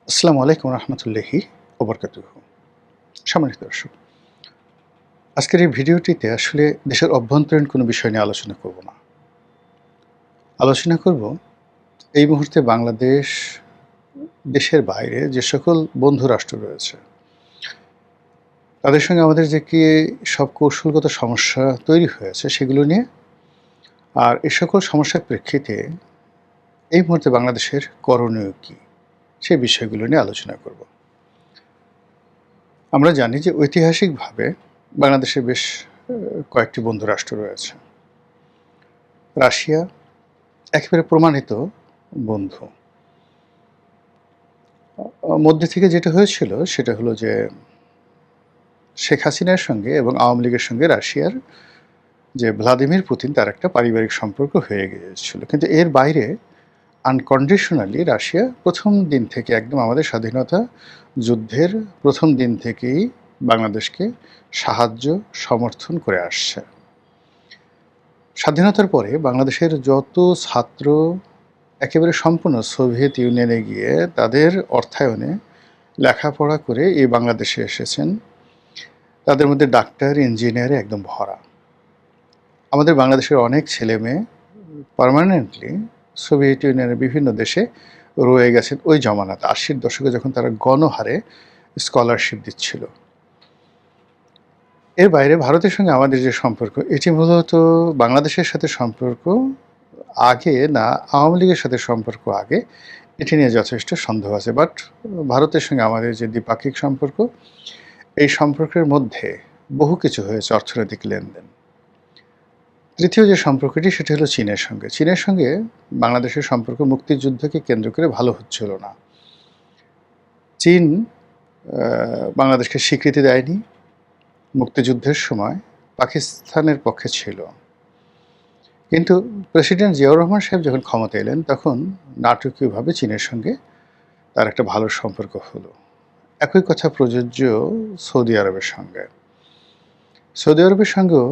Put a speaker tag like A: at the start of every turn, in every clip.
A: আসসালামু আলাইকুম রহমতুল্লাহি ওবরকাতুহু। সম্মানিত দর্শক, আজকের এই ভিডিওটিতে আসলে দেশের অভ্যন্তরীণ কোনো বিষয় নিয়ে আলোচনা করব না। আলোচনা করব এই মুহূর্তে বাংলাদেশ, দেশের বাইরে যে সকল বন্ধু রাষ্ট্র রয়েছে, তাদের সঙ্গে আমাদের যে কি সব কৌশলগত সমস্যা তৈরি হয়েছে সেগুলো নিয়ে, আর এ সকল সমস্যার প্রেক্ষিতে এই মুহূর্তে বাংলাদেশের করণীয় কী, সেই বিষয়গুলো নিয়ে আলোচনা করব। আমরা জানি যে ঐতিহাসিকভাবে বাংলাদেশে বেশ কয়েকটি বন্ধু রাষ্ট্র রয়েছে। রাশিয়া একেবারে প্রমাণিত বন্ধু। মধ্যে থেকে যেটা হয়েছিল সেটা হলো যে শেখ হাসিনার সঙ্গে এবং আওয়ামী লীগের সঙ্গে রাশিয়ার যে ভ্লাদিমির পুতিন, তার একটা পারিবারিক সম্পর্ক হয়ে গিয়েছিল। কিন্তু এর বাইরে আনকন্ডিশনালি রাশিয়া প্রথম দিন থেকে, একদম আমাদের স্বাধীনতা যুদ্ধের প্রথম দিন থেকেই বাংলাদেশকে সাহায্য সমর্থন করে আসছে। স্বাধীনতার পরে বাংলাদেশের যত ছাত্র একেবারে সম্পূর্ণ সোভিয়েত ইউনিয়নে গিয়ে তাদের অর্থায়নে লেখাপড়া করে এই বাংলাদেশে এসেছেন, তাদের মধ্যে ডাক্তার, ইঞ্জিনিয়ারে একদম ভরা। আমাদের বাংলাদেশের অনেক ছেলে মেয়ে পার্মানেন্টলি সোভিয়েত ইউনিয়নের বিভিন্ন দেশে রয়ে গেছেন ওই জমানাতে, ৮০-র দশকে যখন তারা গণহারে স্কলারশিপ দিচ্ছিল। এর বাইরে ভারতের সঙ্গে আমাদের যে সম্পর্ক, এটি মূলত বাংলাদেশের সাথে সম্পর্ক আগে না আওয়ামী লীগের সাথে সম্পর্ক আগে, এটি নিয়ে যথেষ্ট সন্দেহ আছে। বাট ভারতের সঙ্গে আমাদের যে দ্বিপাক্ষিক সম্পর্ক, এই সম্পর্কের মধ্যে বহু কিছু হয়েছে, অর্থনৈতিক লেনদেন। তৃতীয় যে সম্পর্কটি, সেটি হলো চীনের সঙ্গে। চীনের সঙ্গে বাংলাদেশের সম্পর্ক মুক্তিযুদ্ধকে কেন্দ্র করে ভালো হচ্ছিল না। চীন বাংলাদেশকে স্বীকৃতি দেয়নি, মুক্তিযুদ্ধের সময় পাকিস্তানের পক্ষে ছিল। কিন্তু প্রেসিডেন্ট জিয়াউর রহমান সাহেব যখন ক্ষমতা এলেন, তখন নাটকীয়ভাবে চীনের সঙ্গে তার একটা ভালো সম্পর্ক হলো। একই কথা প্রযোজ্য সৌদি আরবের সঙ্গে। সৌদি আরবের সঙ্গেও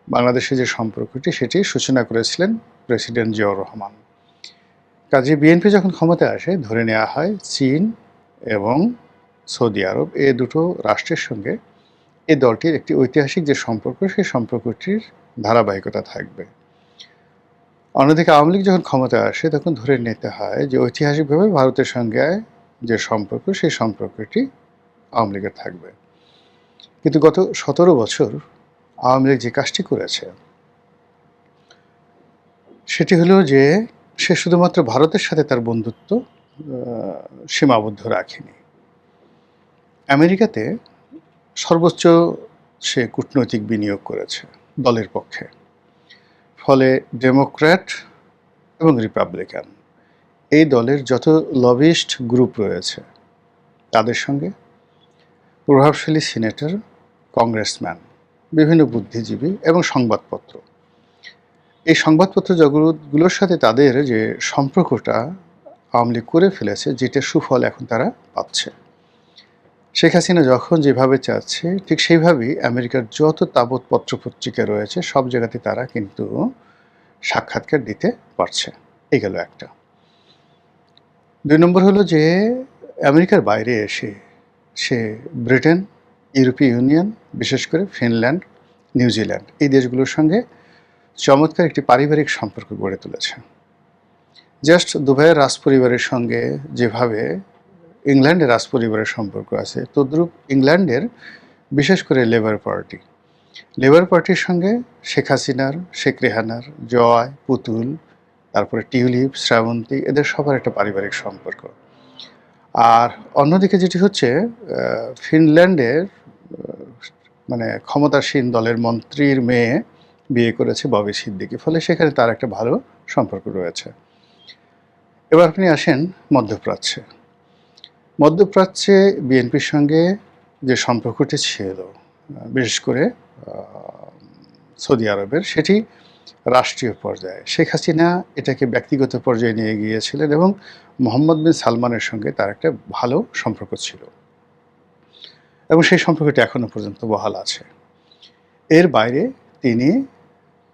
A: বাংলাদেশের যে সম্পর্কটি, সেটি সূচনা করেছিলেন প্রেসিডেন্ট জিয়াউর রহমান। কাজে বিএনপি যখন ক্ষমতায় আসে, ধরে নেওয়া হয় চীন এবং সৌদি আরব, এই দুটো রাষ্ট্রের সঙ্গে এই দলটির একটি ঐতিহাসিক যে সম্পর্ক, সেই সম্পর্কটির ধারাবাহিকতা থাকবে। অন্যদিকে আওয়ামী লীগ যখন ক্ষমতায় আসে, তখন ধরে নিতে হয় যে ঐতিহাসিকভাবে ভারতের সঙ্গে যে সম্পর্ক, সেই সম্পর্কটি আওয়ামী লীগের থাকবে। কিন্তু গত ১৭ বছর আওয়ামী লীগ যে কাজটি করেছে, সেটি হলো যে সে শুধুমাত্র ভারতের সাথে তার বন্ধুত্ব সীমাবদ্ধ রাখেনি। আমেরিকাতে সর্বোচ্চ সে কূটনৈতিক বিনিয়োগ করেছে দলের পক্ষে। ফলে ডেমোক্র্যাট এবং রিপাবলিকান, এই দলের যত লবিস্ট গ্রুপ রয়েছে, তাদের সঙ্গে প্রভাবশালী সিনেটর, কংগ্রেসম্যান, বিভিন্ন বুদ্ধিজীবী এবং সংবাদপত্র, এই সংবাদপত্র জগৎগুলোর সাথে তাদের যে সম্পর্কটা আওয়ামী লীগ করে ফেলেছে, যেটা সুফল এখন তারা পাচ্ছে। শেখ হাসিনা যখন যেভাবে চাচ্ছে, ঠিক সেইভাবেই আমেরিকার যত তাবৎ পত্রপত্রিকা রয়েছে, সব জায়গাতে তারা কিন্তু সাক্ষাৎকার দিতে পারছে। এই গেল একটা। ২ নম্বর হলো যে আমেরিকার বাইরে এসে সে ব্রিটেন, ইউরোপীয় ইউনিয়ন, বিশেষ করে ফিনল্যান্ড, নিউজিল্যান্ড, এই দেশগুলোর সঙ্গে চমৎকার একটি পারিবারিক সম্পর্ক গড়ে তুলেছে। জাস্ট দুবাইয়ের রাজপরিবারের সঙ্গে যেভাবে ইংল্যান্ডের রাজপরিবারের সম্পর্ক আছে, তদ্রূপ ইংল্যান্ডের বিশেষ করে লেবার পার্টির সঙ্গে শেখ হাসিনার, শেখ রেহানার, জয়, পুতুল, তারপরে টিউলিপ, শ্রাবন্তী, এদের সবার একটা পারিবারিক সম্পর্ক। আর অন্যদিকে যেটি হচ্ছে, ফিনল্যান্ডের মানে ক্ষমতাসীন দলের মন্ত্রীর মেয়ে বিয়ে করেছে ববি সিদ্দিকি, ফলে সেখানে তার একটা ভালো সম্পর্ক রয়েছে। এবার আপনি আসেন মধ্যপ্রাচ্যে। মধ্যপ্রাচ্যে বিএনপির সঙ্গে যে সম্পর্কটি ছিল, বিশেষ করে সৌদি আরবের, সেটি রাষ্ট্রীয় পর্যায়ে। শেখ হাসিনা এটাকে ব্যক্তিগত পর্যায়ে নিয়ে গিয়েছিলেন এবং মোহাম্মদ বিন সালমানের সঙ্গে তার একটা ভালো সম্পর্ক ছিল এবং সেই সম্পর্কটি এখনও পর্যন্ত বহাল আছে। এর বাইরে তিনি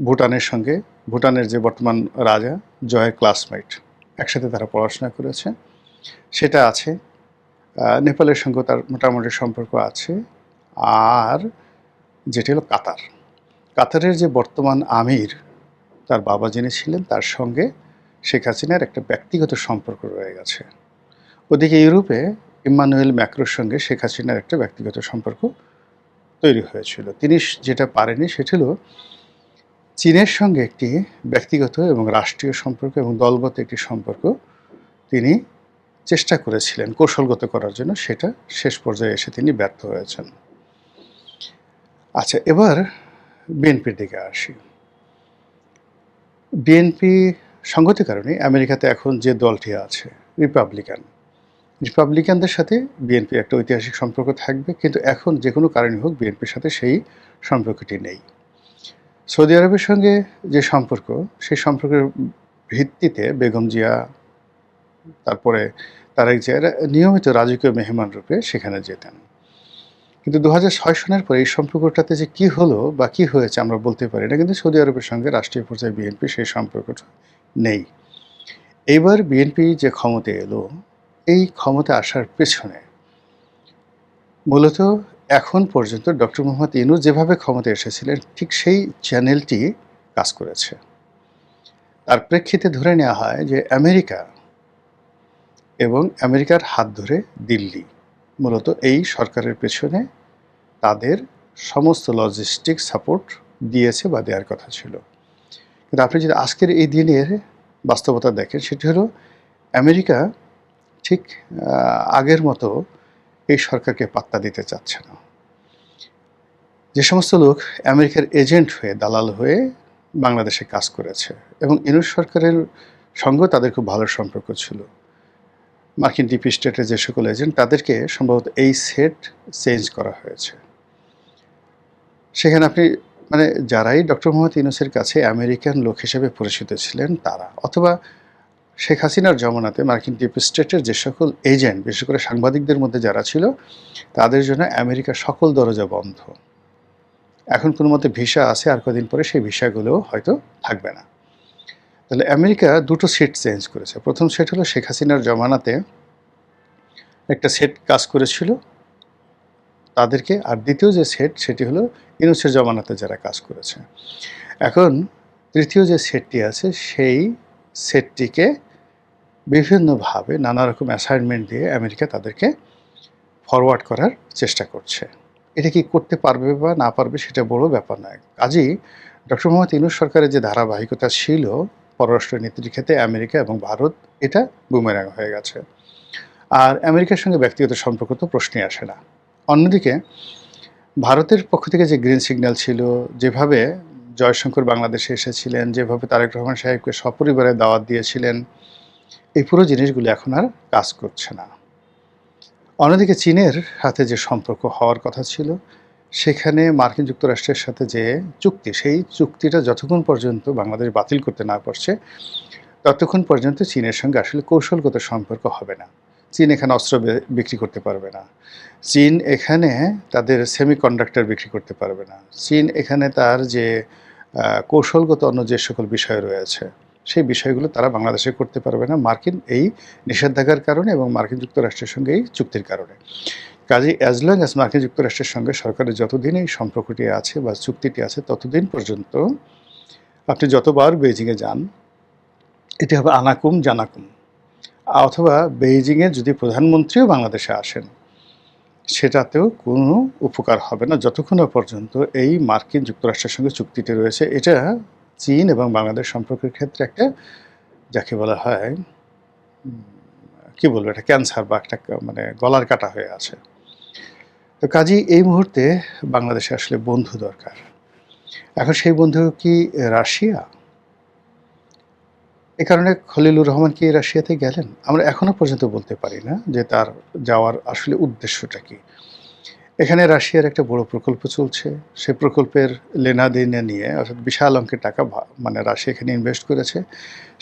A: ভুটানের সঙ্গে, ভুটানের যে বর্তমান রাজা জয়ের ক্লাসমেট, একসাথে তারা পড়াশোনা করেছে, সেটা আছে। নেপালের সঙ্গে তার মোটামুটি সম্পর্ক আছে। আর যেটি হলো কাতার, কাতারের যে বর্তমান আমির, তার বাবা যিনি ছিলেন, তার সঙ্গে শেখ হাসিনার একটা ব্যক্তিগত সম্পর্ক রয়ে গেছে। ওদিকে ইউরোপে ইম্মানুয়েল ম্যাক্রোর সঙ্গে শেখ হাসিনার একটা ব্যক্তিগত সম্পর্ক তৈরি হয়েছিল। তিনি যেটা পারেনি সেটা হলো চীনের সঙ্গে একটি ব্যক্তিগত এবং রাষ্ট্রীয় সম্পর্ক এবং দলগত একটি সম্পর্ক তিনি চেষ্টা করেছিলেন কৌশলগত করার জন্য, সেটা শেষ পর্যায়ে এসে তিনি ব্যর্থ হয়েছেন। আচ্ছা, এবার বিএনপির দিকে আসি। বিএনপি সঙ্গত কারণে আমেরিকাতে এখন যে দলটি আছে রিপাবলিকানদের সাথে বিএনপির একটা ঐতিহাসিক সম্পর্ক থাকবে, কিন্তু এখন যে কোনো কারণে হোক বিএনপির সাথে সেই সম্পর্কটি নেই। সৌদি আরবের সঙ্গে যে সম্পর্ক, সেই সম্পর্কের ভিত্তিতে বেগম জিয়া, তারপরে তারেক জিয়া নিয়মিত রাজকীয় মেহমান রূপে সেখানে যেতেন। কিন্তু 2006 সনের পরে এই সম্পর্কটাতে যে কী হলো বা কী হয়েছে আমরা বলতে পারি না, কিন্তু সৌদি আরবের সঙ্গে রাষ্ট্রীয় পর্যায়ে বিএনপি সেই সম্পর্কটা নেই। এইবার বিএনপি যে ক্ষমতায় এলো, এই ক্ষমতা আসার পেছনে মূলত এখন পর্যন্ত ডক্টর মোহাম্মদ ইউনূস যেভাবে ক্ষমতায় এসেছিলেন ঠিক সেই চ্যানেলটি কাজ করেছে। তার প্রেক্ষিতে ধরে নেওয়া হয় যে আমেরিকা এবং আমেরিকার হাত ধরে দিল্লি মূলত এই সরকারের পেছনে তাদের সমস্ত লজিস্টিক সাপোর্ট দিয়েছে বা দেওয়ার কথা ছিল। কিন্তু আপনি যদি আজকের এই দিনের বাস্তবতা দেখেন, সেটি হলো আমেরিকা ঠিক আগের মতো এই সরকারকে পাত্তা দিতে চাচ্ছে না। যে সমস্ত লোক আমেরিকার এজেন্ট হয়ে, দালাল হয়ে বাংলাদেশে কাজ করেছে এবং ইউনূস সরকারের সঙ্গে তাদের খুব ভালো সম্পর্ক ছিল, মার্কিন ডিপ স্টেটের যে সকল এজেন্ট, তাদেরকে সম্ভবত এই সেট চেঞ্জ করা হয়েছে। সেখানে আপনি মানে যারাই ডক্টর মোহাম্মদ ইউনূসের কাছে আমেরিকান লোক হিসেবে পরিচিত ছিলেন তারা, অথবা শেখ হাসিনার জমানাতে মার্কিন ডিপ স্টেটের যে সকল এজেন্ট, বিশেষ করে সাংবাদিকদের মধ্যে যারা ছিল, তাদের জন্য আমেরিকার সকল দরজা বন্ধ। এখন কোনো মতে ভিসা আছে, আর কদিন পরে সেই ভিসাগুলোও হয়তো থাকবে না। তাহলে আমেরিকা দুটো সেট চেঞ্জ করেছে। প্রথম সেট হলো শেখ হাসিনার জমানাতে একটা সেট কাজ করেছিল তাদেরকে, আর দ্বিতীয় যে সেট সেটি হলো ইউনূসের জমানাতে যারা কাজ করেছে। এখন তৃতীয় যে সেটটি আছে সেই সেটটিকে বিভিন্নভাবে নানা রকম অ্যাসাইনমেন্ট দিয়ে আমেরিকা তাদেরকে ফরওয়ার্ড করার চেষ্টা করছে। এটা কি করতে পারবে বা না পারবে সেটা বড় ব্যাপার নয়। কাজেই ডক্টর মোহাম্মদ ইউনূস সরকারের যে ধারাবাহিকতা ছিল পররাষ্ট্র নীতির ক্ষেত্রে, আমেরিকা এবং ভারত এটা বুমেরাং হয়ে গেছে। আর আমেরিকার সঙ্গে ব্যক্তিগত সম্পর্ক তো প্রশ্নই আসে না। অন্যদিকে ভারতের পক্ষ থেকে যে গ্রিন সিগন্যাল ছিল, যেভাবে জয়শঙ্কর বাংলাদেশে এসেছিলেন, যেভাবে তারেক রহমান সাহেবকে সপরিবারে দাওয়াত দিয়েছিলেন, এই পুরো জিনিসগুলো এখন আর কাজ করছে না। অন্যদিকে চীনের সাথে যে সম্পর্ক হওয়ার কথা ছিল, সেখানে মার্কিন যুক্তরাষ্ট্রের সাথে যে চুক্তি, সেই চুক্তিটা যতক্ষণ পর্যন্ত বাংলাদেশ বাতিল করতে না পারছে ততক্ষণ পর্যন্ত চীনের সঙ্গে আসলে কৌশলগত সম্পর্ক হবে না। চীন এখানে অস্ত্র বিক্রি করতে পারবে না, চীন এখানে তাদের সেমিকন্ডাক্টর বিক্রি করতে পারবে না, চীন এখানে তার যে কৌশলগত অন্য যে সকল বিষয় রয়েছে সেই বিষয়গুলো তারা বাংলাদেশে করতে পারবে না, মার্কিন এই নিষেধাজ্ঞার কারণে এবং মার্কিন যুক্তরাষ্ট্রের সঙ্গে এই চুক্তির কারণে। কাজে অ্যাজ লং অ্যাজ মার্কিন যুক্তরাষ্ট্রের সঙ্গে সরকারের যতদিন এই সম্পর্কটি আছে বা চুক্তিটি আছে, ততদিন পর্যন্ত আপনি যতবার বেইজিংয়ে যান এটি হবে আনাকুম জানাকুম। অথবা বেইজিংয়ে যদি প্রধানমন্ত্রীও বাংলাদেশে আসেন সেটাতেও কোনো উপকার হবে না যতক্ষণ পর্যন্ত এই মার্কিন যুক্তরাষ্ট্রের সঙ্গে চুক্তিটি রয়েছে। এটা চীন এবং বাংলাদেশ সম্পর্কের ক্ষেত্রে একটা, যাকে বলা হয় কি বলবো, একটা ক্যান্সার বা একটা মানে গলার কাটা হয়ে আছে। তো কাজেই এই মুহূর্তে বাংলাদেশে আসলে বন্ধু দরকার। এখন সেই বন্ধু কি রাশিয়া? এ কারণে খলিলুর রহমান কি রাশিয়াতে গেলেন? আমরা এখনো পর্যন্ত বলতে পারি না যে তার যাওয়ার আসলে উদ্দেশ্যটা কি। এখানে রাশিয়ার একটা বড় প্রকল্প চলছে, সে প্রকল্পের লেনাদেনা নিয়ে অর্থাৎ বিশাল অঙ্কের টাকা মানে রাশিয়া এখানে ইনভেস্ট করেছে,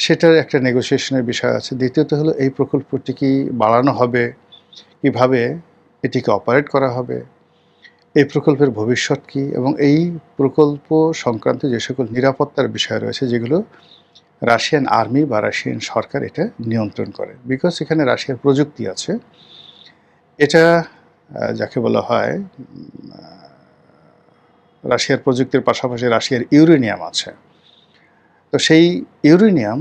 A: সেটার একটা নেগোসিয়েশনের বিষয় আছে। দ্বিতীয়ত হলো এই প্রকল্পটি কি বাড়ানো হবে, কিভাবে এটিকে অপারেট করা হবে, এই প্রকল্পের ভবিষ্যৎ কী, এবং এই প্রকল্প সংক্রান্ত যে সকল নিরাপত্তার বিষয় রয়েছে যেগুলো রাশিয়ান আর্মি বা রাশিয়ান সরকার এটা নিয়ন্ত্রণ করে। বিকজ এখানে রাশিয়ার প্রযুক্তি আছে, এটা যাকে বলা হয় রাশিয়ার প্রযুক্তির পাশাপাশি রাশিয়ার ইউরেনিয়াম আছে। তো সেই ইউরেনিয়াম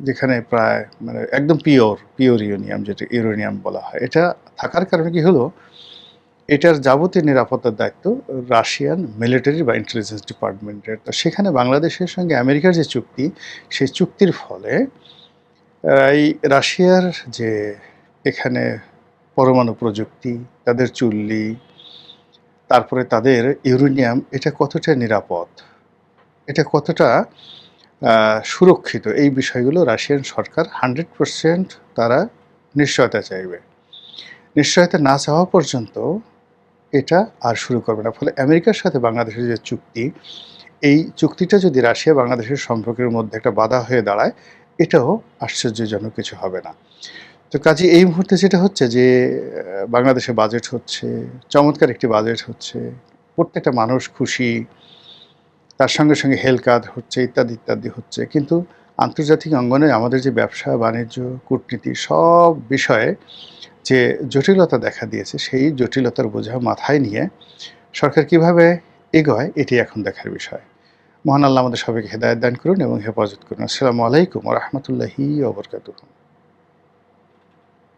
A: যেখানে প্রায় মানে একদম পিওর ইউরেনিয়াম, যেটা ইউরেনিয়াম বলা হয়, এটা থাকার কারণে কি হলো, এটার যাবতীয় নিরাপত্তার দায়িত্ব রাশিয়ান মিলিটারি বা ইন্টেলিজেন্স ডিপার্টমেন্টের। তো সেখানে বাংলাদেশের সঙ্গে আমেরিকার যে চুক্তি, সেই চুক্তির ফলে এই রাশিয়ার যে এখানে পরমাণু প্রযুক্তি, তাদের চুল্লি, তারপরে তাদের ইউরেনিয়াম, এটা কতটা নিরাপদ, এটা কতটা সুরক্ষিত, এই বিষয়গুলো রাশিয়ান সরকার 100% তারা নিশ্চয়তা চাইবে। নিশ্চয়তা না চাওয়া পর্যন্ত এটা আর শুরু করবে না। ফলে আমেরিকার সাথে বাংলাদেশের যে চুক্তি, এই চুক্তিটা যদি রাশিয়া বাংলাদেশের সম্পর্কের মধ্যে একটা বাধা হয়ে দাঁড়ায়, এটাও আশ্চর্যজনক কিছু হবে না। তো কাজেই এই মুহূর্তে যেটা হচ্ছে যে বাংলাদেশে বাজেট হচ্ছে, চমৎকার একটি বাজেট হচ্ছে, প্রত্যেকটা মানুষ খুশি, তার সঙ্গে সঙ্গে হেলথ কার্ড হচ্ছে, ইত্যাদি ইত্যাদি হচ্ছে। কিন্তু আন্তর্জাতিক অঙ্গনে আমাদের যে ব্যবসা বাণিজ্য, কূটনীতি, সব বিষয়ে যে জটিলতা দেখা দিয়েছে, সেই জটিলতার বোঝা মাথায় নিয়ে সরকার কিভাবে এগোয়, এটি এখন দেখার বিষয়। মহান আল্লাহ আমাদের সবাইকে হেদায়েত দান করুন এবং হেফাজত করুন। আসসালামু আলাইকুম ওয়া রাহমাতুল্লাহি ওয়া বারাকাতুহু।